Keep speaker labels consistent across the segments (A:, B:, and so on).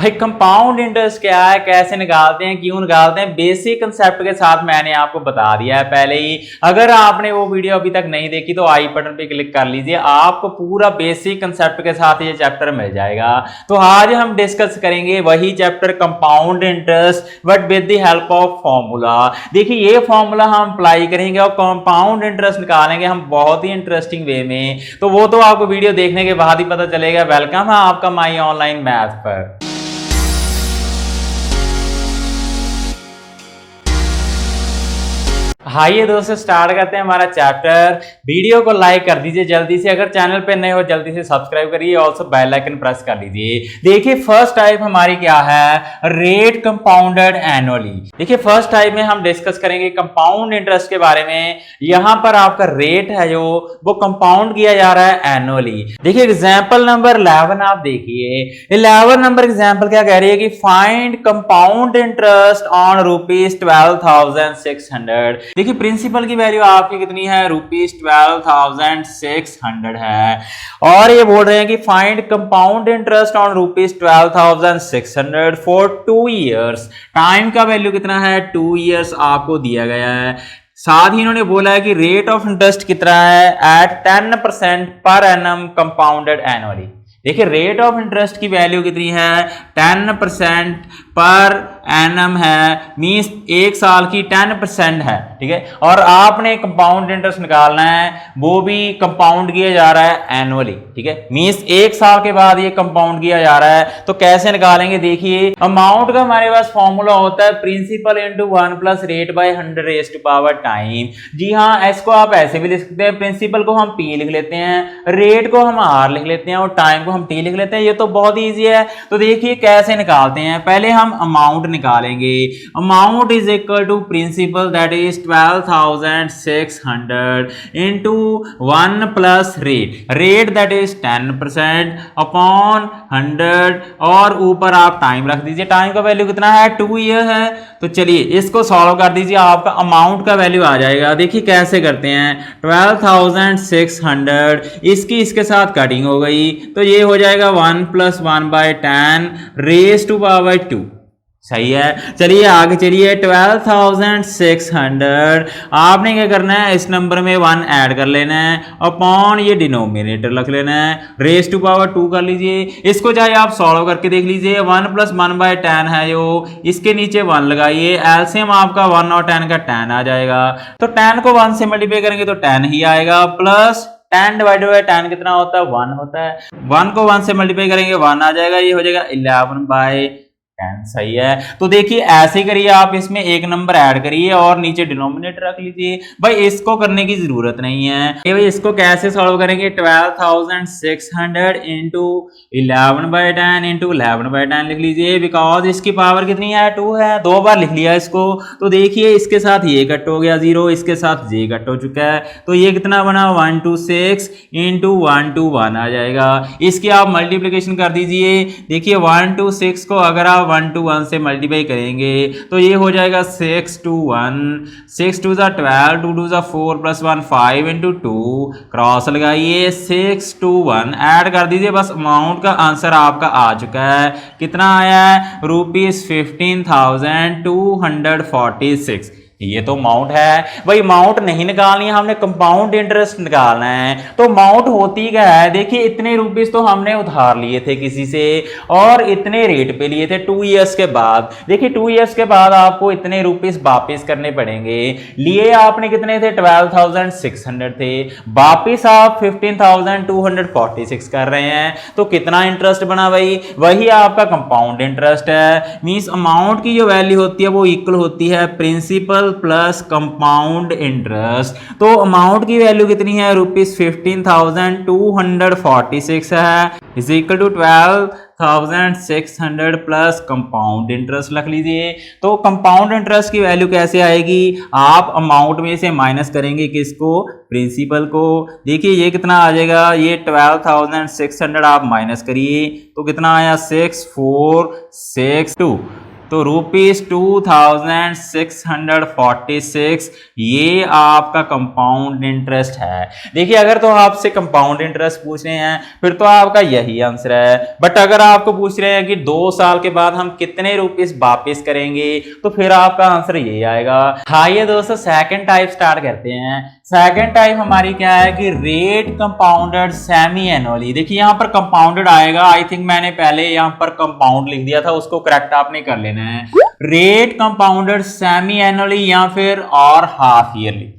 A: भाई compound interest क्या है, कैसे निकालते हैं, क्यों निकालते हैं, बेसिक कंसेप्ट के साथ मैंने आपको बता दिया है पहले ही। अगर आपने वो वीडियो अभी तक नहीं देखी तो आई बटन पे क्लिक कर लीजिए, आपको पूरा बेसिक कंसेप्ट के साथ ये चैप्टर मिल जाएगा। तो आज हम डिस्कस करेंगे वही chapter compound interest but with the help of formula. देखिए ये फॉर्मूला हम अप्लाई करेंगे और कंपाउंड इंटरेस्ट निकालेंगे हम बहुत ही इंटरेस्टिंग वे में। तो वो तो आपको वीडियो देखने के बाद ही पता चलेगा। वेलकम है आपका माई ऑनलाइन मैथ पर। आइए दोस्तों स्टार्ट करते हैं हमारा चैप्टर। वीडियो को लाइक कर दीजिए जल्दी से, अगर चैनल पे नए हो जल्दी से सब्सक्राइब करिए, ऑल्सो बेल आइकन प्रेस कर लीजिए। देखिए फर्स्ट टाइप हमारी क्या है, रेट कंपाउंडेड एनुअली। देखिए फर्स्ट टाइप में हम डिस्कस करेंगे कंपाउंड इंटरेस्ट के बारे में। यहां पर आपका रेट है जो वो कंपाउंड किया जा रहा है एनुअली। देखिए एग्जाम्पल नंबर 11 आप देखिए, 11 नंबर एग्जाम्पल क्या कह रही है कि फाइंड कंपाउंड इंटरेस्ट ऑन ₹12,600। देखिए प्रिंसिपल की वैल्यू आपकी कितनी है, ₹12,600 है। और ये बोल रहे हैं कि find compound interest on ₹12,600 for 2 years. Time का वैल्यू कितना है, 2 ईयर्स आपको दिया गया है। साथ ही इन्होंने बोला है कि रेट ऑफ इंटरेस्ट कितना है, at 10% per annum compounded annually. देखिए रेट ऑफ इंटरेस्ट की वैल्यू कितनी है, 10% पर एनम है, मींस एक साल की 10% है, ठीक है। और आपने कंपाउंड इंटरेस्ट निकालना है, वो भी कंपाउंड किया जा रहा है एनुअली, ठीक है। मींस एक साल के बाद ये कंपाउंड किया जा रहा है। तो कैसे निकालेंगे, देखिए अमाउंट का हमारे पास फॉर्मूला होता है principal into 1 plus rate by 100 raised to power time. जी हाँ, इसको आप ऐसे भी लिख सकते हैं, प्रिंसिपल को हम P लिख लेते हैं, रेट को हम R लिख लेते हैं और टाइम को हम T लिख लेते हैं। ये तो बहुत ईजी है। तो देखिए कैसे निकालते हैं, पहले हम अमाउंट निकालेंगे। Amount is equal to principal that is 12,600 into 1 plus rate that is 10% upon 100 और ऊपर आप टाइम रख दीजिए। टाइम का वैल्यू कितना है, 2 ईयर है। तो चलिए इसको सॉल्व कर दीजिए, आपका अमाउंट का वैल्यू आ जाएगा। देखिए कैसे करते हैं, 12,600 इसकी इसके साथ कटिंग हो गई तो ये हो जाएगा 1 + 1/10 रेज़्ड टू पावर 2। सही है। चलिए आगे चलिए, 12,600 आपने क्या करना है, इस नंबर में 1 ऐड कर लेना है अपॉन ये डिनोमिनेटर रख लेना है, रेज़्ड टू पावर 2 कर लीजिए। इसको चाहे आप सॉल्व करके देख लीजिए, 1 + 1/10 है जो, इसके नीचे 1 लगाइए, एलसीएम आपका 1 और 10 का 10 आ जाएगा। तो 10 को 1 से मल्टीप्लाई करेंगे तो 10 ही आएगा, प्लस 10 डिवाइडेड बाय 10 कितना होता है, 1 होता है। 1 को 1 से मल्टीप्लाई करेंगे 1 आ जाएगा, ये हो जाएगा 11/10। सही है। तो देखिए ऐसे करिए, आप इसमें एक नंबर ऐड करिए और नीचे डिनोमिनेटर रख लीजिए। भाई इसको करने की जरूरत नहीं है। भाई इसको कैसे सॉल्व करेंगे, 12,600 इंटू 11/10 इंटू 11/10 लिख लीजिए, बिकॉज इसकी पावर कितनी है, 2 है। 2 बार लिख लिया इसको। तो देखिए इसके साथ ये कट हो गया 0, इसके साथ ये कट हो चुका है। तो ये कितना बना, 126 इंटू 121 आ जाएगा। इसकी आप मल्टीप्लीकेशन कर दीजिए। देखिए 126 को अगर आप 1 to 1 से मल्टीप्लाई करेंगे तो ये हो जाएगा 6 to 1, 6 2 = 12, 2 2 = 4 + 1 5 इंटू 2, क्रॉस लगाइए, 6 to 1 ऐड कर दीजिए। बस अमाउंट का आंसर आपका आ चुका है। कितना आया है, ₹15,246। ये तो अमाउंट है। भाई अमाउंट नहीं निकालनी है, हमने कंपाउंड इंटरेस्ट निकालना है। तो अमाउंट होती क्या है, देखिए इतने रुपीस तो हमने उधार लिए थे किसी से और इतने रेट पे लिए थे 2 ईयर्स के बाद। देखिए 2 ईयर्स के बाद आपको इतने रुपीस वापिस करने पड़ेंगे। लिए आपने कितने थे, 12,600 थे, वापिस आप 15,246 कर रहे हैं। तो कितना इंटरेस्ट बना भाई, वही आपका कंपाउंड इंटरेस्ट है। मींस अमाउंट की जो वैल्यू होती है वो इक्वल होती है प्रिंसिपल प्लस कंपाउंड इंटरेस्ट। तो अमाउंट की वैल्यू कितनी है, ₹15,246 है, is equal to 12,600 plus compound interest रख लीजिए। तो कंपाउंड इंटरेस्ट की वैल्यू कैसे आएगी, आप अमाउंट में से माइनस करेंगे किसको, प्रिंसिपल को। देखिए ये कितना आ जाएगा, ये 12,600 आप माइनस करिए तो कितना आया, 6462 तो ₹2646 ये आपका कंपाउंड इंटरेस्ट है। देखिए अगर तो आपसे कंपाउंड इंटरेस्ट पूछ रहे हैं फिर तो आपका यही आंसर है, बट अगर आपको पूछ रहे हैं कि 2 साल के बाद हम कितने रुपीस वापस करेंगे तो फिर आपका आंसर यही आएगा। आइए दोस्तों सेकंड टाइप स्टार्ट करते हैं। सेकंड टाइप हमारी क्या है कि रेट कंपाउंडेड सेमी एनुअली। देखिए यहाँ पर कंपाउंडेड आएगा, आई थिंक मैंने पहले यहाँ पर कंपाउंड लिख दिया था, उसको करेक्ट आपने कर लेना है। रेट कंपाउंडेड सेमी एनुअली या फिर और हाफ ईयरली।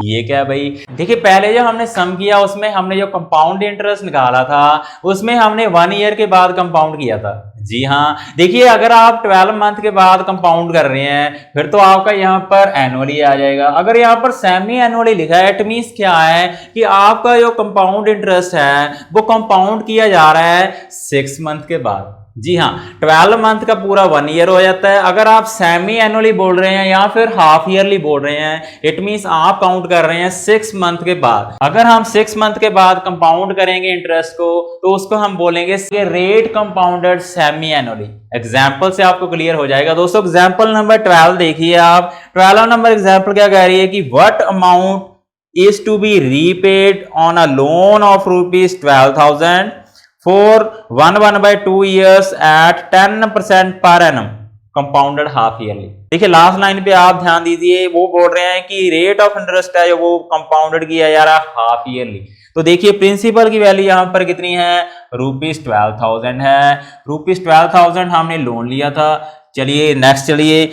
A: ये क्या भाई, देखिए पहले जो हमने सम किया उसमें हमने जो कंपाउंड इंटरेस्ट निकाला था उसमें हमने 1 ईयर के बाद कंपाउंड किया था। जी हाँ, देखिए अगर आप 12 मंथ के बाद कंपाउंड कर रहे हैं फिर तो आपका यहाँ पर एनुअली आ जाएगा। अगर यहाँ पर सेमी एनुअली लिखा है इट मींस क्या है कि आपका जो कंपाउंड इंटरेस्ट है वो कंपाउंड किया जा रहा है 6 मंथ के बाद। जी हाँ, 12 मंथ का पूरा 1 ईयर हो जाता है। अगर आप सेमी एनुअली बोल रहे हैं या फिर हाफ ईयरली बोल रहे हैं इट मींस आप काउंट कर रहे हैं 6 मंथ के बाद। अगर हम 6 मंथ के बाद कंपाउंड करेंगे इंटरेस्ट को तो उसको हम बोलेंगे rate compounded semi annually. Example से आपको क्लियर हो जाएगा। दोस्तों एग्जाम्पल नंबर 12 देखिए आप। 12 नंबर एग्जाम्पल क्या कह रही है कि what amount is to be repaid on a loan of ₹12,000 for 1/2 years at 10% per annum compounded half yearly। देखिए लास्ट लाइन पे आप ध्यान दीजिए, वो बोल रहे हैं कि रेट ऑफ इंटरेस्ट है वो कंपाउंडेड किया जा रहा है हाफ ईयरली। तो देखिए प्रिंसिपल की वैल्यू यहाँ पर कितनी है, ₹12,000 है। ₹12,000 हमने लोन लिया था। चलिए नेक्स्ट, चलिए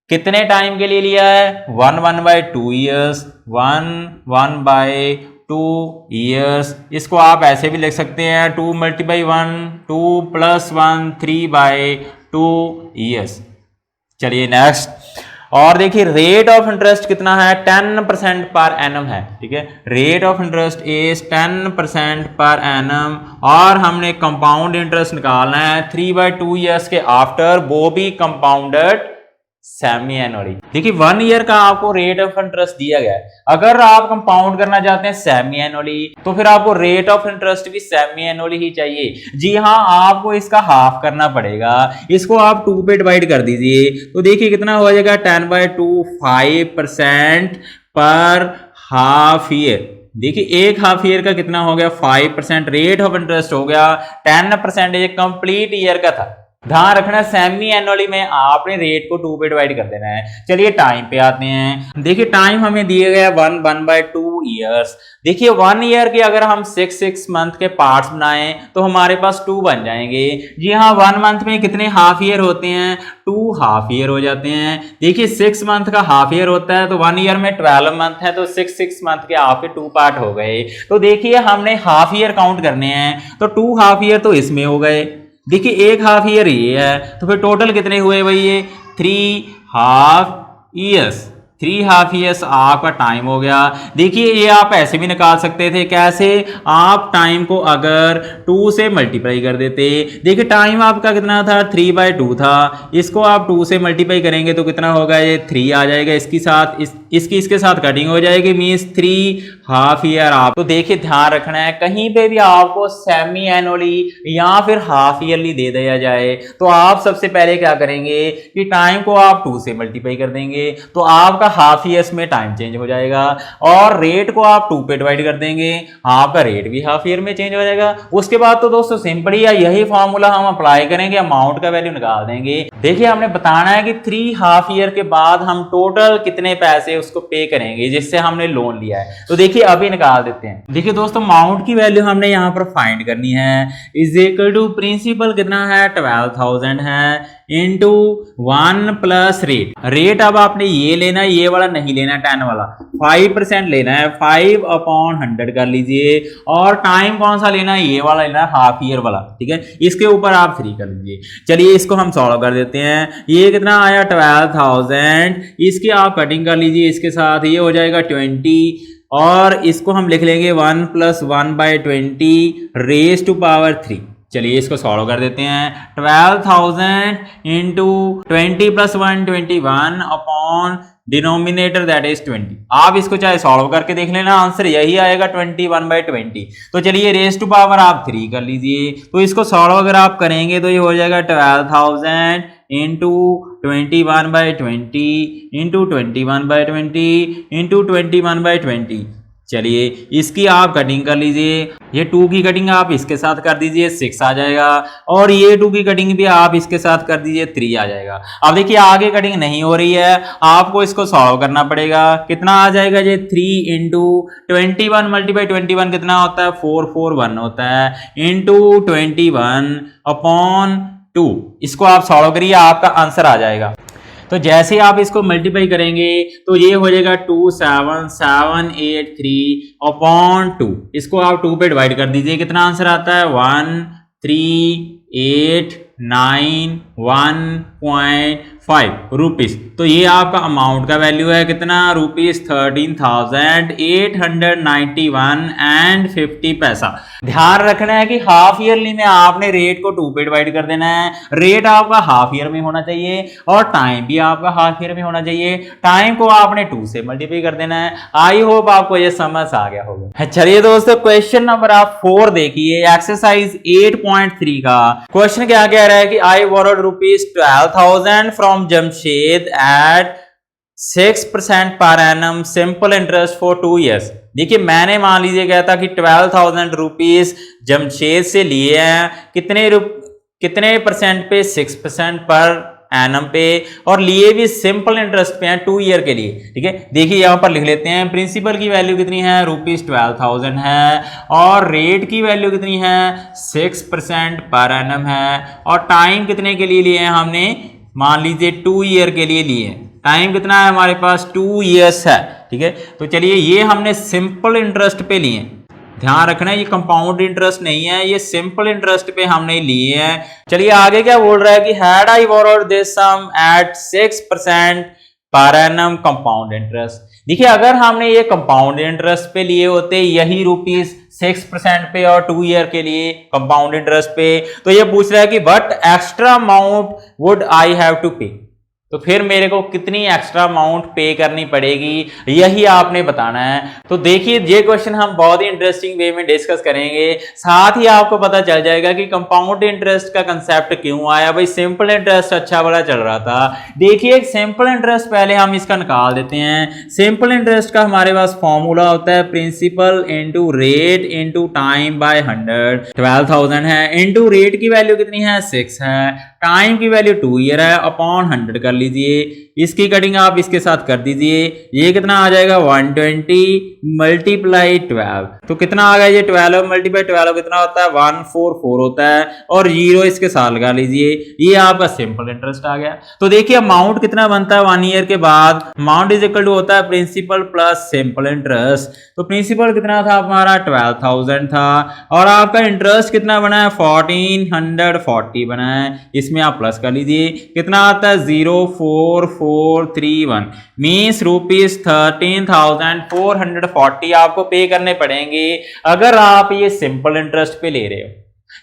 A: कितने टाइम के लिए लिया है, 1/2 years, 1/2 years। इसको आप ऐसे भी लिख सकते हैं 2 × 1, 2 + 1, 3/2 years। चलिए नेक्स्ट, और देखिए रेट ऑफ इंटरेस्ट कितना है, 10% पर एनम है। ठीक है, rate of interest is 10% per annum, और हमने कंपाउंड इंटरेस्ट निकालना है 3/2 years के आफ्टर, वो भी कंपाउंडेड सेमी एनुअली। देखिए 1 ईयर का आपको रेट ऑफ इंटरेस्ट दिया गया है। अगर आप कंपाउंड करना चाहते हैं सेमी एनुअली तो फिर आपको रेट ऑफ इंटरेस्ट भी सेमी एनुअली ही चाहिए। जी हाँ, आपको इसका हाफ करना पड़ेगा। इसको आप 2 पे डिवाइड कर दीजिए तो देखिए कितना हो जाएगा, 10/2, 5% पर हाफ ईयर। देखिए एक हाफ ईयर का कितना हो गया, 5% रेट ऑफ इंटरेस्ट हो गया, 10% ये कंप्लीट ईयर का था। ध्यान रखना सेमी एनुअली में आपने रेट को 2 पे डिवाइड कर देना है। चलिए टाइम पे आते हैं। देखिए टाइम हमें दिए गए 1/2 ईयर्स। देखिए 1 ईयर के अगर हम 6 मंथ के पार्ट्स बनाएं तो हमारे पास 2 बन जाएंगे। जी हाँ, 1 मंथ में कितने हाफ ईयर होते हैं, 2 हाफ ईयर हो जाते हैं। देखिए 6 मंथ का हाफ ईयर होता है तो 1 ईयर में 12 मंथ है तो 6 मंथ के आपके 2 पार्ट हो गए। तो देखिए हमने हाफ ईयर काउंट करने हैं तो 2 हाफ ईयर तो इसमें हो गए। देखिए एक हाफ ईयर ये है तो फिर टोटल कितने हुए भाई, ये 3 हाफ ईयर्स। 3 हाफ ईयर्स आपका टाइम हो गया। देखिए ये आप ऐसे भी निकाल सकते थे, कैसे, आप टाइम को अगर 2 से मल्टीप्लाई कर देते। देखिए टाइम आपका कितना था, 3/2 था। इसको आप 2 से मल्टीप्लाई करेंगे तो कितना होगा, ये 3 आ जाएगा। इसके साथ इसके साथ कटिंग हो जाएगी, मींस 3 हाफ ईयर। आप तो देखिए ध्यान रखना है कहीं पे भी आपको सेमी एनुअली या फिर हाफ ईयरली दे दिया जाए तो आप सबसे पहले क्या करेंगे कि टाइम को आप 2 से मल्टीप्लाई कर देंगे तो आपका हाफ ईयर्स में टाइम चेंज हो जाएगा, और रेट को आप 2 पे डिवाइड कर देंगे, आपका रेट भी हाफ ईयर में चेंज हो जाएगा। उसके बाद तो दोस्तों सिंपल ही यही फॉर्मूला हम अप्लाई करेंगे, अमाउंट का वैल्यू निकाल देंगे। देखिए हमने बताना है कि 3 हाफ ईयर के बाद हम टोटल कितने पैसे उसको पे करेंगे जिससे हमने लोन लिया है। तो देखिए अभी निकाल देते हैं। देखिए दोस्तों अमाउंट की वैल्यू हमने यहाँ पर फाइंड करनी है, इज इक्वल टू प्रिंसिपल कितना है, 12,000 है, इंटू 1 प्लस रेट। अब आपने ये लेना है, ये वाला नहीं लेना, 10 वाला 5% लेना है, 5/100 कर लीजिए। और टाइम कौन सा लेना है, ये वाला लेना है, हाफ ईयर वाला। ठीक है, इसके ऊपर आप 3 कर लीजिए। चलिए इसको हम सॉल्व कर देते हैं। ये कितना आया, 12,000। इसकी आप कटिंग कर लीजिए, इसके साथ ये हो जाएगा 20, और इसको हम लिख लेंगे 1 + 1/20 रेज़ टू पावर 3। चलिए इसको सॉल्व कर देते हैं। 12,000 into 20 + 1 21 upon denominator that is 20। आप इसको चाहे सॉल्व करके देख लेना, आंसर यही आएगा 21/20। तो चलिए रेज़ टू पावर आप 3 कर लीजिए। तो इसको सॉल्व अगर आप करेंगे तो ये हो जाएगा 12,000 इंटू 21/20 इंटू 21/20 इंटू 21/20। चलिए इसकी आप कटिंग कर लीजिए, ये 2 की कटिंग आप इसके साथ कर दीजिए 6 आ जाएगा, और ये 2 की कटिंग भी आप इसके साथ कर दीजिए 3 आ जाएगा। अब देखिए आगे कटिंग नहीं हो रही है, आपको इसको सॉल्व करना पड़ेगा। कितना आ जाएगा ये 3 इंटू 21 मल्टीप्लाई 21 कितना होता है 441 होता है, इंटू 21/2। इसको आप सॉल्व करिए, आपका आंसर आ जाएगा। तो जैसे आप इसको मल्टीप्लाई करेंगे तो ये हो जाएगा 27783/2। इसको आप 2 पे डिवाइड कर दीजिए, कितना आंसर आता है 1389.1.5 रुपीज। तो ये आपका अमाउंट का वैल्यू है कितना रुपीज 13,891.50। ध्यान रखना है कि हाफ ईयरली में आपने रेट को 2 पे डिवाइड कर देना है। रेट आपका हाफ ईयर में होना चाहिए और टाइम भी आपका हाफ ईयर में होना चाहिए। टाइम को आपने 2 से मल्टीप्लाई कर देना है। आई होप आपको ये समझ आ गया होगा। चलिए दोस्तों क्वेश्चन नंबर आप 4 देखिए, एक्सरसाइज 8.3 का क्वेश्चन क्या कह रहा है कि I borrowed rupees 12,000 from Jamshed at 6% per annum simple interest for 2 years। देखिए मैंने मान लीजिए क्या था कि 12,000 रुपीज जमशेद से लिए हैं, कितने परसेंट पे 6% पर एनम पे, और लिए भी सिंपल इंटरेस्ट पे हैं 2 ईयर के लिए। ठीक है, देखिए यहां पर लिख लेते हैं। प्रिंसिपल की वैल्यू कितनी है रुपीज 12,000 है, और रेट की वैल्यू कितनी है 6% पर एनम है, और टाइम कितने के लिए लिए हैं हमने, मान लीजिए 2 ईयर के लिए लिए। टाइम कितना है हमारे पास 2 इयर्स है। ठीक है, तो चलिए ये हमने सिंपल इंटरेस्ट पे लिए। ध्यान रखना है ये कंपाउंड इंटरेस्ट नहीं है, ये सिंपल इंटरेस्ट पे हमने लिए हैं। चलिए आगे क्या बोल रहा है कि had I borrowed this sum at 6% per annum compound interest. देखिए अगर हमने ये कंपाउंड इंटरेस्ट पे लिए होते यही रुपीज 6% पे और 2 ईयर के लिए कंपाउंड इंटरेस्ट पे, तो ये पूछ रहा है कि what extra amount would I have to pay. तो फिर मेरे को कितनी एक्स्ट्रा अमाउंट पे करनी पड़ेगी यही आपने बताना है। तो देखिए ये क्वेश्चन हम बहुत ही इंटरेस्टिंग वे में डिस्कस करेंगे, साथ ही आपको पता चल जाएगा कि कंपाउंड इंटरेस्ट का कंसेप्ट क्यों आया। भाई सिंपल इंटरेस्ट अच्छा वाला चल रहा था। देखिए एक सिंपल इंटरेस्ट पहले हम इसका निकाल देते हैं। सिंपल इंटरेस्ट का हमारे पास फॉर्मूला होता है principal into rate into time by 100। 12,000 है इंटू रेट की वैल्यू कितनी है 6 है, टाइम की वैल्यू 2 ईयर है, अपॉन 100 कर लीजिए। इसकी कटिंग आप इसके साथ कर दीजिए। ये कितना आ जाएगा 120 मल्टीप्लाई 12। तो कितना आ गया ये 12 मल्टीप्लाई 12 कितना होता है 144 होता है, और 0 इसके साथ लगा लीजिए। ये आपका सिंपल इंटरेस्ट आ गया। तो देखिए अमाउंट कितना बनता है 1 ईयर के बाद, अमाउंट इज इक्वल टू होता है प्रिंसिपल प्लस सिंपल इंटरेस्ट। तो प्रिंसिपल कितना था हमारा 12,000 था, और आपका इंटरेस्ट कितना बना है 1440 बना है। इसमें आप प्लस कर लीजिए, कितना आता है 04431 मीन्स रुपीज 13,440 आपको पे करने पड़ेंगे अगर आप ये सिंपल इंटरेस्ट पे ले रहे हो।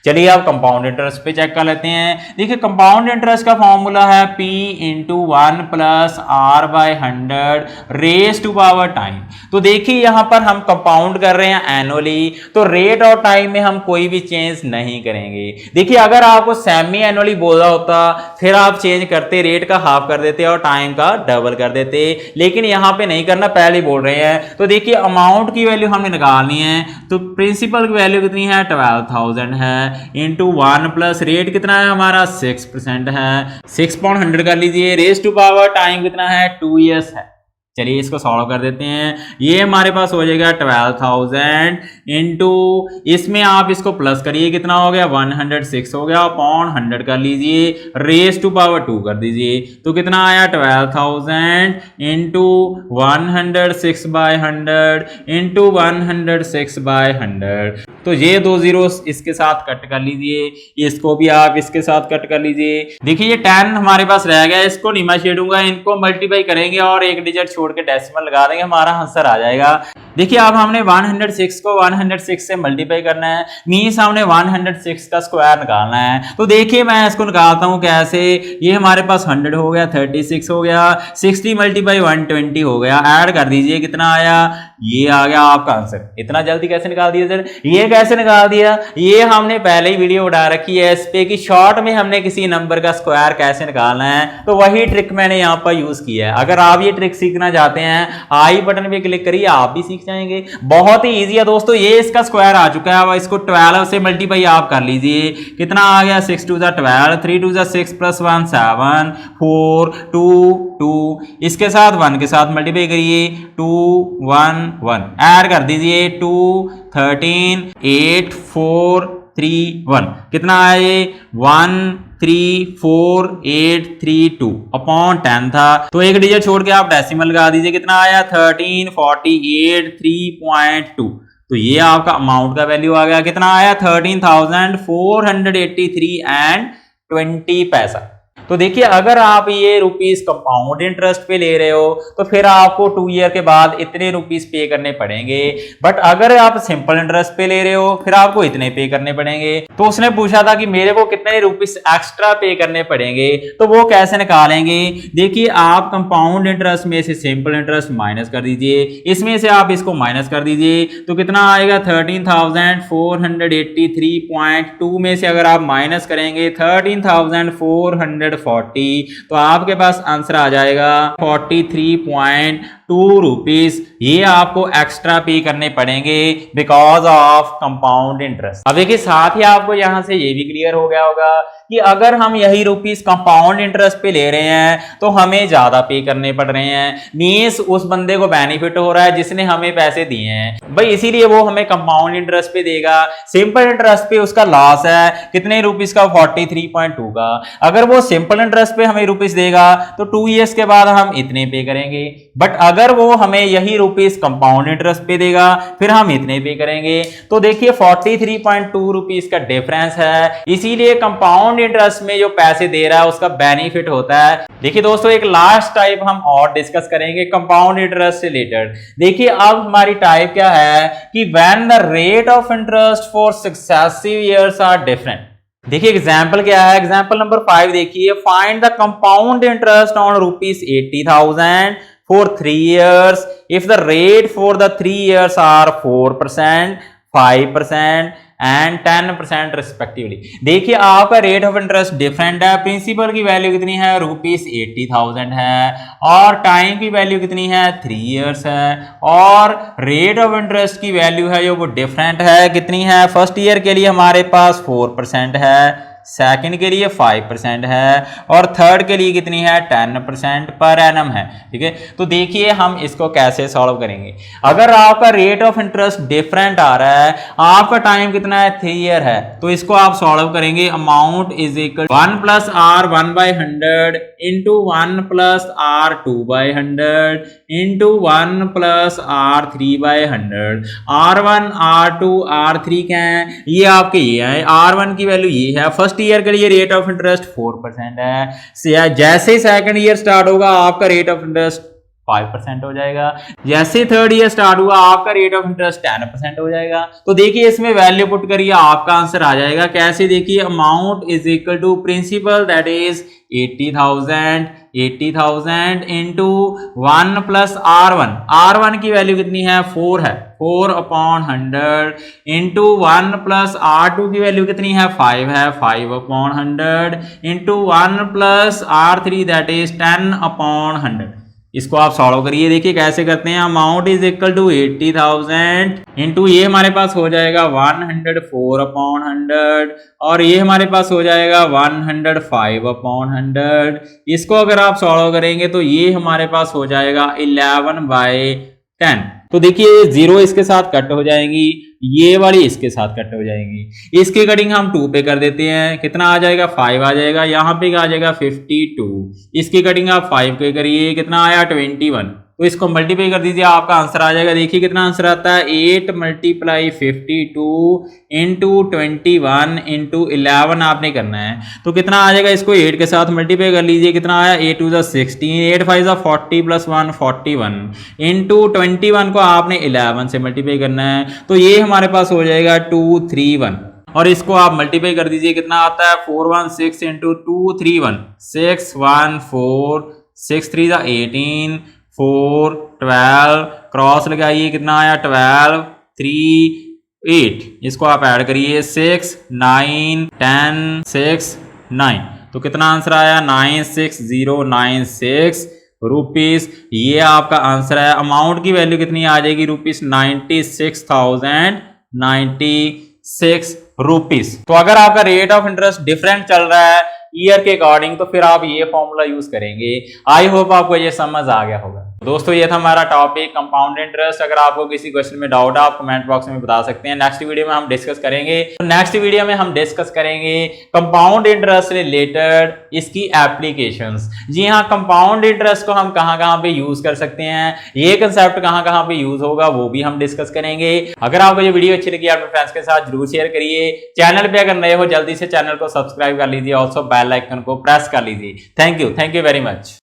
A: चलिए आप कंपाउंड इंटरेस्ट पे चेक कर लेते हैं। देखिए कंपाउंड इंटरेस्ट का फॉर्मूला है P into 1 plus R by 100 raise to power time. तो देखिए यहां पर हम कंपाउंड कर रहे हैं एनुअली, तो रेट और टाइम में हम कोई भी चेंज नहीं करेंगे। देखिए अगर आपको सेमी एनुअली बोला होता फिर आप चेंज करते, रेट का हाफ कर देते और टाइम का डबल कर देते, लेकिन यहां पे नहीं करना, पहले बोल रहे हैं। तो देखिए अमाउंट की वैल्यू हमने निकालनी है, तो प्रिंसिपल की वैल्यू कितनी है 12,000 है इंटू 1 प्लस रेट कितना है हमारा 6% है, 6/100 कर लीजिए। रेज टू पावर टाइम कितना है 2 इयर्स है। चलिए इसको सॉल्व कर देते हैं। ये हमारे पास हो जाएगा 12,000 इंटू, इसमें आप इसको प्लस करिए, कितना हो गया 106 हो गया, अपॉन 100 कर लीजिए, रेज टू पावर 2 कर दीजिए। तो कितना आया 12,000 इंटू 106/100 इंटू 106/100। तो ये 2 जीरोस इसके साथ कट कर लीजिए, इसको भी आप इसके साथ कट कर लीजिए। देखिए ये 10 हमारे पास रह गया, इसको नहीं मैं छेड़ूंगा, इनको मल्टीप्लाई करेंगे और एक डिजिट छोड़ के डेसिमल लगा देंगे, हमारा आंसर आ जाएगा। देखिए अब हमने 106 को 106 से मल्टीप्लाई करना है, मींस हमने 106 का स्क्वायर निकालना है। तो देखिए मैं इसको निकालता हूं कैसे। ये हमारे पास 100 हो गया, 36 हो गया, 60 मल्टीप्लाई 120 हो गया, ऐड कर दीजिए कितना आया ये आ गया आपका आंसर। इतना जल्दी कैसे निकाल दिया सर? ये कैसे निकाल दिया? ये हमने पहले ही वीडियो उठा रखी है इस पे कि शॉर्ट में हमने किसी नंबर का स्क्वायर कैसे निकालना है, तो वही ट्रिक मैंने यहाँ पर यूज किया है। अगर आप ये ट्रिक सीखना चाहते हैं, आई बटन पे क्लिक करिए, आप भी सीख जाएंगे। बहुत ही ईजी है दोस्तों। ये इसका स्क्वायर आ चुका है, अब इसको 12 से मल्टीप्लाई आप कर लीजिए। कितना आ गया? 6 2 12, 3 2 6 प्लस 1 7, 4 2 2, इसके साथ 1 के साथ मल्टीप्लाई करिए, 2 1 1, ऐड कर दीजिए 2 13 8 4 3 1। कितना आया ये? 1 3 4 8 3 2 अपॉन 10 था, तो एक डिजिट छोड़ के आप डेसिमल लगा दीजिए। कितना आया? 1348 3.2। तो ये आपका अमाउंट का वैल्यू आ गया। कितना आया? 13,483 एंड 20 पैसा। तो देखिए, अगर आप ये रुपीस कंपाउंड इंटरेस्ट पे ले रहे हो तो फिर आपको 2 ईयर के बाद इतने रुपीस पे करने पड़ेंगे। बट अगर आप सिंपल इंटरेस्ट पे ले रहे हो फिर आपको इतने पे करने पड़ेंगे। तो उसने पूछा था कि मेरे को कितने रुपीस एक्स्ट्रा पे करने पड़ेंगे, तो वो कैसे निकालेंगे? देखिए, आप कंपाउंड इंटरेस्ट में से सिंपल इंटरेस्ट माइनस कर दीजिए, इसमें से आप इसको माइनस कर दीजिए, तो कितना आएगा? 13,483.2 में से अगर आप माइनस करेंगे 13,440, तो आपके पास आंसर आ जाएगा 43.2 रुपीस। ये आपको एक्स्ट्रा पे करने पड़ेंगे बिकॉज ऑफ कंपाउंड इंटरेस्ट। अब देखिए, साथ ही आपको यहां से ये भी क्लियर हो गया होगा कि अगर हम यही रुपीस कंपाउंड इंटरेस्ट पे ले रहे हैं तो हमें ज्यादा पे करने पड़ रहे हैं। मींस उस बंदे को बेनिफिट हो रहा है जिसने हमें पैसे दिए हैं भाई, इसीलिए वो हमें कंपाउंड इंटरेस्ट पे देगा। सिंपल इंटरेस्ट पे उसका लॉस है कितने रुपीस का? 43.2 का। अगर वो सिंपल इंटरेस्ट पे हमें रुपीस देगा तो 2 इयर्स के बाद हम इतने पे करेंगे। बट अगर वो हमें यही रुपीस कंपाउंड इंटरेस्ट पे देगा फिर हम इतने पे करेंगे। तो देखिए, 43.2 रुपीस का डिफरेंस है, इसीलिए कंपाउंड इंटरेस्ट में जो पैसे दे रहा है उसका बेनिफिट होता है। देखिए दोस्तों, एक लास्ट टाइप हम और डिस्कस करेंगे कंपाउंड इंटरेस्ट से रिलेटेड। देखिए, अब हमारी टाइप क्या है कि when the rate of interest for successive years are different. देखिए एग्जाम्पल क्या है, एग्जाम्पल नंबर 5 देखिए, find the compound interest on rupees 80,000 for 3 years if the rate for the 3 years are 4%, 5% and 10% respectively. देखिए, आपका rate of interest different है। Principal की value कितनी है? रुपीस 80,000 है, और टाइम की वैल्यू कितनी है? 3 इयर्स है, और रेट ऑफ इंटरेस्ट की वैल्यू है जो वो डिफरेंट है। कितनी है? फर्स्ट ईयर के लिए हमारे पास 4% है, सेकंड के लिए 5% है, और थर्ड के लिए कितनी है? 10% पर एनम है। ठीक है, तो देखिए हम इसको कैसे सॉल्व करेंगे। अगर आपका रेट ऑफ इंटरेस्ट डिफरेंट आ रहा है, आपका टाइम कितना है? 3 ईयर है, तो इसको आप सॉल्व करेंगे। Amount is equal 1 plus R 1/100 into 1 plus R 2/100 into 1 plus R 3/100। R1 R2 R3 क्या है? ये आपके ये है। R1 की वैल्यू ये है। फर्स्ट ईयर के लिए रेट ऑफ इंटरेस्ट 4% है। जैसे सेकंड ईयर स्टार्ट होगा आपका रेट ऑफ इंटरेस्ट 5% हो जाएगा। जैसे थर्ड ईयर स्टार्ट हुआ आपका रेट ऑफ इंटरेस्ट 10% हो जाएगा। तो देखिए, इसमें वैल्यू पुट करिए, आपका आंसर आ जाएगा। कैसे? देखिए, amount is equal to principal that is 80,000 into 1 plus R1। R1 की वैल्यू कितनी है? 4 है, 4/100 इंटू 1 प्लस R2 की वैल्यू कितनी है? 5 है, 5/100 into 1 plus R3 that is 10/100। इसको आप सॉल्व करिए। देखिए कैसे करते हैं। Amount is equal to 80,000 into ये हमारे पास हो जाएगा 104/100, और ये हमारे पास हो जाएगा 105/100। इसको अगर आप सॉल्व करेंगे तो ये हमारे पास हो जाएगा 11/10। तो देखिए, 0 इसके साथ कट हो जाएंगी, ये वाली इसके साथ कट हो जाएंगी। इसकी कटिंग हम 2 पे कर देते हैं। कितना आ जाएगा? 5 आ जाएगा। यहाँ पे आ जाएगा 52। इसकी कटिंग आप 5 पे करिए, कितना आया? 21। तो इसको मल्टीप्लाई कर दीजिए, आपका आंसर आ जाएगा। देखिए कितना आंसर आता है, 8 × 52 इंटू 21 इंटू 11 आपने करना है। तो कितना आ जाएगा? इसको 8 के साथ मल्टीप्लाई कर लीजिए। कितना आया? 8 2 16, 8 5 40 प्लस 1 41 इंटू 21 को आपने 11 से मल्टीप्लाई करना है। तो ये हमारे पास हो जाएगा 231, और इसको आप मल्टीप्लाई कर दीजिए। कितना आता है? 416 इंटू 231 614 6 3 18 4 12 क्रॉस लगाइए, कितना आया 12 3 8, इसको आप ऐड करिए 6 9 10 6 9, तो कितना आंसर आया 96096 रुपीस। ये आपका आंसर है। अमाउंट की वैल्यू कितनी आ जाएगी रुपीस 96,096 रुपीस। तो अगर आपका रेट ऑफ इंटरेस्ट डिफरेंट चल रहा है ईयर के अकॉर्डिंग तो फिर आप ये फॉर्मूला यूज करेंगे। आई होप आपको ये समझ आ गया होगा। दोस्तों ये था हमारा टॉपिक कंपाउंड इंटरेस्ट। अगर आपको किसी क्वेश्चन में डाउट है आप कमेंट बॉक्स में बता सकते हैं। नेक्स्ट वीडियो में हम डिस्कस करेंगे। तो नेक्स्ट वीडियो में हम डिस्कस करेंगे कंपाउंड इंटरेस्ट रिलेटेड इसकी एप्लीकेशंस। जी हाँ, कंपाउंड इंटरेस्ट को हम कहां पे यूज कर सकते हैं, ये कंसेप्ट कहां पे यूज होगा वो भी हम डिस्कस करेंगे। अगर आपको ये वीडियो अच्छी लगी अपने फ्रेंड्स के साथ जरूर शेयर करिए। चैनल पे अगर नए हो जल्दी से चैनल को सब्सक्राइब कर लीजिए, ऑल्सो बेल आइकन को प्रेस कर लीजिए। Thank you very much.